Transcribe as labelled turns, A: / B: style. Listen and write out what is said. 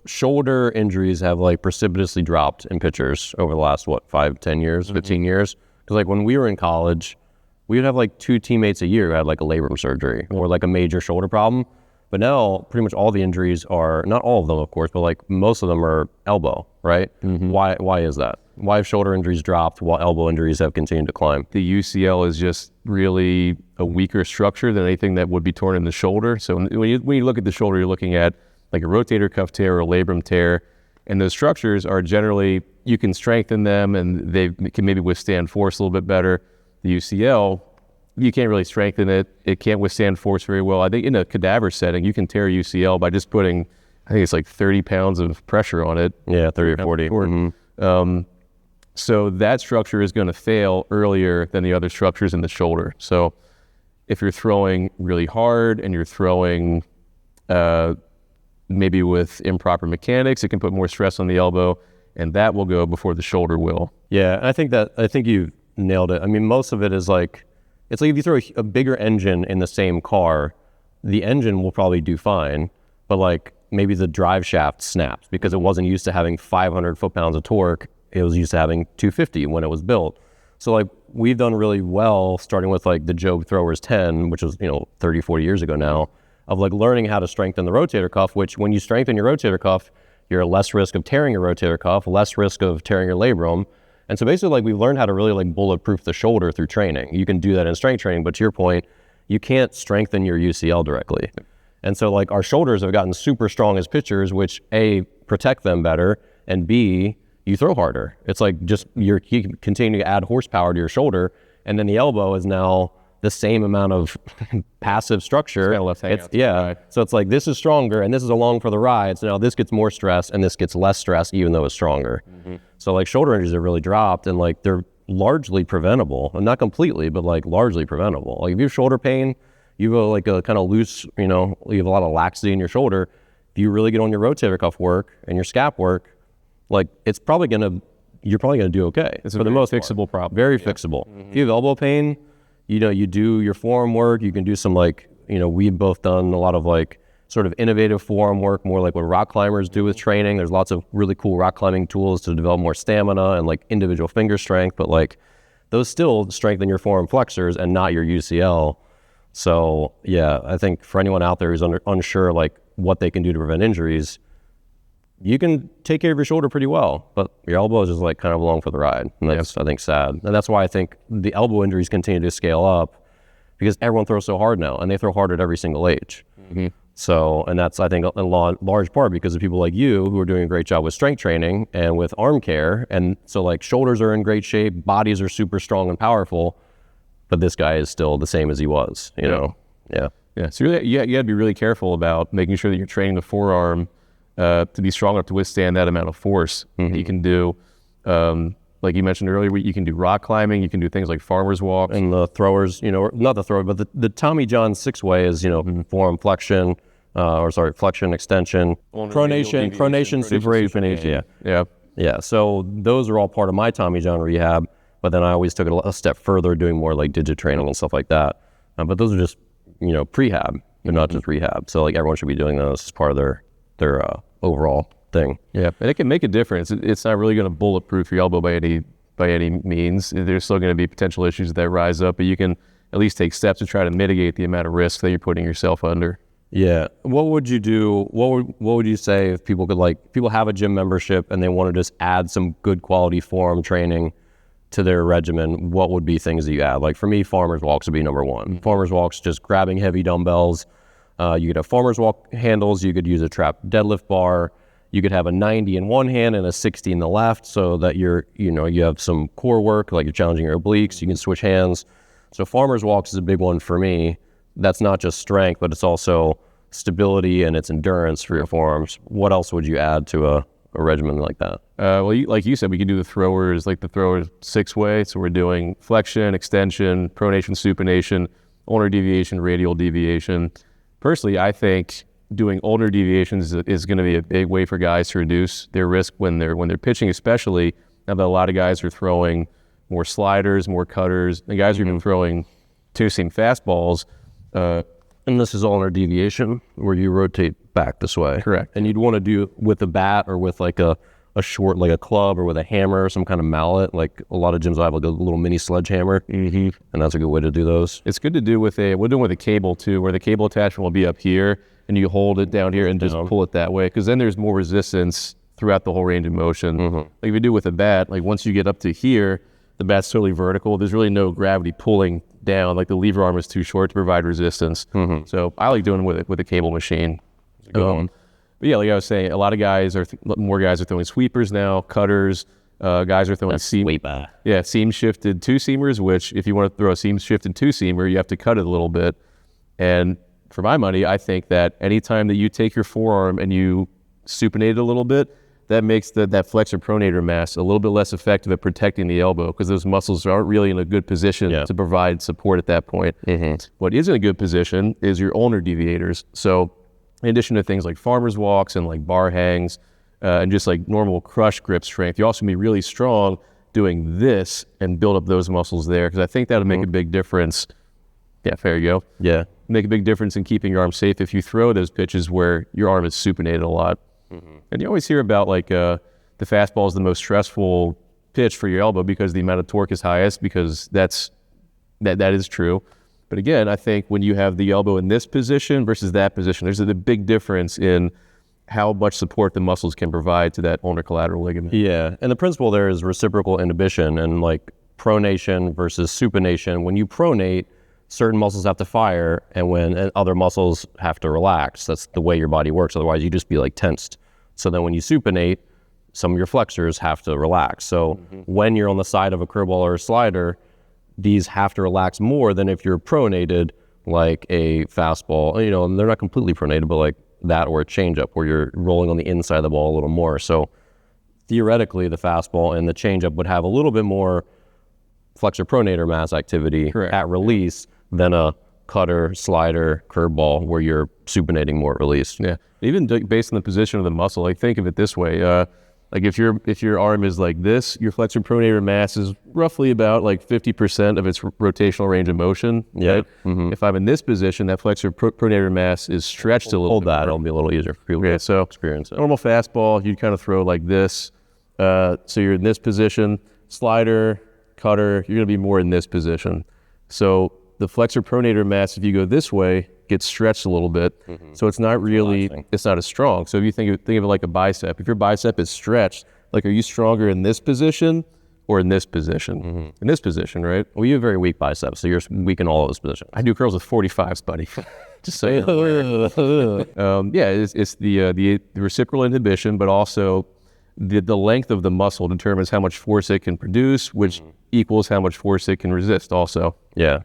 A: shoulder injuries have like precipitously dropped in pitchers over the last, 5-10 years, 15 years? Because like when we were in college, we would have like 2 teammates a year who had like a labrum surgery or like a major shoulder problem. But now pretty much all the injuries are, not all of them of course, but like most of them are elbow, right? Why is that? Why have shoulder injuries dropped while elbow injuries have continued to climb?
B: The UCL is just really a weaker structure than anything that would be torn in the shoulder. So when you look at the shoulder, you're looking at like a rotator cuff tear or a labrum tear. And those structures are generally, you can strengthen them and they can maybe withstand force a little bit better. The UCL, you can't really strengthen it. It can't withstand force very well. I think in a cadaver setting, you can tear a UCL by just putting, I think it's like 30 pounds of pressure on it.
A: Yeah, 30 or 40.
B: So that structure is going to fail earlier than the other structures in the shoulder. So if you're throwing really hard and you're throwing maybe with improper mechanics, it can put more stress on the elbow, and that will go before the shoulder will.
A: Yeah, I think you nailed it. I mean, most of it is like, it's like if you throw a bigger engine in the same car, the engine will probably do fine, but like maybe the drive shaft snaps because it wasn't used to having 500 foot-pounds of torque. It was used to having 250 when it was built. So like we've done really well starting with like the Jobe Throwers 10, which was, 30, 40 years ago now, of like learning how to strengthen the rotator cuff, which when you strengthen your rotator cuff, you're at less risk of tearing your rotator cuff, less risk of tearing your labrum. And so basically like we've learned how to really like bulletproof the shoulder through training. You can do that in strength training, but to your point, you can't strengthen your UCL directly. And so like our shoulders have gotten super strong as pitchers, which A, protect them better, and B, you throw harder. It's like just you continue to add horsepower to your shoulder, and then the elbow is now the same amount of passive structure. So it's like this is stronger and this is along for the ride. So now this gets more stress and this gets less stress even though it's stronger. So like shoulder injuries have really dropped and like they're largely preventable. And not completely, but like largely preventable. Like if you have shoulder pain, you have like a kind of loose, you have a lot of laxity in your shoulder. If you really get on your rotator cuff work and your scap work, like you're probably gonna do okay.
B: It's for the most fixable problem.
A: Very fixable. If you have elbow pain, you do your forearm work, you can do some like, we've both done a lot of like sort of innovative forearm work, more like what rock climbers do with training. There's lots of really cool rock climbing tools to develop more stamina and like individual finger strength, but like those still strengthen your forearm flexors and not your UCL. So yeah, I think for anyone out there who's unsure like what they can do to prevent injuries, you can take care of your shoulder pretty well, but your elbow is just like kind of along for the ride. And that's, I think, sad. And that's why I think the elbow injuries continue to scale up because everyone throws so hard now and they throw hard at every single age. So, and that's, I think, in large part because of people like you who are doing a great job with strength training and with arm care. And so like shoulders are in great shape, bodies are super strong and powerful, but this guy is still the same as he was, you know? Yeah.
B: So really, you got to be really careful about making sure that you're training the forearm to be strong enough to withstand that amount of force. You can do, like you mentioned earlier, you can do rock climbing, you can do things like farmer's walks.
A: And the throwers, not the thrower, but the Tommy John 6-way is, forearm flexion, flexion, extension, pronation, supination. Yeah. So those are all part of my Tommy John rehab, but then I always took it a step further doing more like digit training and stuff like that. But those are just, prehab, they're not just rehab. So like everyone should be doing those as part of their overall thing.
B: Yeah, and it can make a difference. It's not really going to bulletproof your elbow by any means. There's still going to be potential issues that rise up, but you can at least take steps to try to mitigate the amount of risk that you're putting yourself under.
A: Yeah. What would you do? What would you say if people people have a gym membership and they want to just add some good quality forearm training to their regimen? What would be things that you add? Like for me, farmer's walks would be number one. Farmer's walks, just grabbing heavy dumbbells. You could have farmer's walk handles. You could use a trap deadlift bar. You could have a 90 in one hand and a 60 in the left so that you have some core work, like you're challenging your obliques. You can switch hands. So farmer's walks is a big one for me. That's not just strength, but it's also stability and it's endurance for your forearms. What else would you add to a regimen like that?
B: Like you said, we could do the throwers 6-way. So we're doing flexion, extension, pronation, supination, ulnar deviation, radial deviation. Personally, I think doing ulnar deviations is going to be a big way for guys to reduce their risk when they're pitching, especially now that a lot of guys are throwing more sliders, more cutters. The guys who are even throwing two-seam fastballs,
A: And this is ulnar deviation where you rotate back this way.
B: Correct.
A: And you'd want to do with a bat or with like a short, like a club, or with a hammer or some kind of mallet. Like a lot of gyms have like a little mini sledgehammer, and that's a good way to do those.
B: It's good to do with we're doing with a cable too, where the cable attachment will be up here and you hold it down here and just pull it that way, because then there's more resistance throughout the whole range of motion. Like if you do with a bat, like once you get up to here, the bat's totally vertical. There's really no gravity pulling down. Like the lever arm is too short to provide resistance. So I like doing it with a cable machine.
A: It's a good one.
B: But yeah, like I was saying, a lot of guys more guys are throwing sweepers now, cutters. Guys are throwing seam shifted two seamers, which if you want to throw a seam shifted two seamer, you have to cut it a little bit. And for my money, I think that anytime that you take your forearm and you supinate it a little bit, that makes that flexor pronator mass a little bit less effective at protecting the elbow, because those muscles aren't really in a good position to provide support at that point. What is in a good position is your ulnar deviators. So in addition to things like farmer's walks and like bar hangs and just like normal crush grip strength, you also be really strong doing this and build up those muscles there, because I think that'll make a big difference. Yeah, there you go.
A: Yeah.
B: Make a big difference in keeping your arm safe if you throw those pitches where your arm is supinated a lot. And you always hear about like the fastball is the most stressful pitch for your elbow because the amount of torque is highest, because that is true. But again, I think when you have the elbow in this position versus that position, there's a big difference in how much support the muscles can provide to that ulnar collateral ligament.
A: Yeah, and the principle there is reciprocal inhibition, and like pronation versus supination. When you pronate, certain muscles have to fire, and other muscles have to relax. That's the way your body works. Otherwise, you just be like tensed. So then when you supinate, some of your flexors have to relax. So when you're on the side of a curveball or a slider, these have to relax more than if you're pronated, like a fastball. You know, and they're not completely pronated, but like that, or a changeup where you're rolling on the inside of the ball a little more. So theoretically, the fastball and the changeup would have a little bit more flexor pronator mass activity at release than a cutter, slider, curveball where you're supinating more at release.
B: Yeah, even based on the position of the muscle, like think of it this way. Like if your arm is like this, your flexor pronator mass is roughly about like 50% of its rotational range of motion.
A: Yeah.
B: Right? If I'm in this position, that flexor pronator mass is stretched a little
A: Hold
B: bit.
A: that, it'll be a little easier for people to
B: so
A: experience it.
B: Normal fastball, you'd kind of throw like this. So you're in this position. Slider, cutter, you're going to be more in this position. So the flexor pronator mass, if you go this way, gets stretched a little bit. So it's not really, it's not as strong. So if you think of it like a bicep, if your bicep is stretched, like are you stronger in this position or in this position? In this position, right?
A: Well, you have very weak biceps, so you're weak in all of those positions.
B: I do curls with 45s, buddy. Just saying. Yeah, it's the reciprocal inhibition, but also the length of the muscle determines how much force it can produce, which equals how much force it can resist also.
A: Yeah.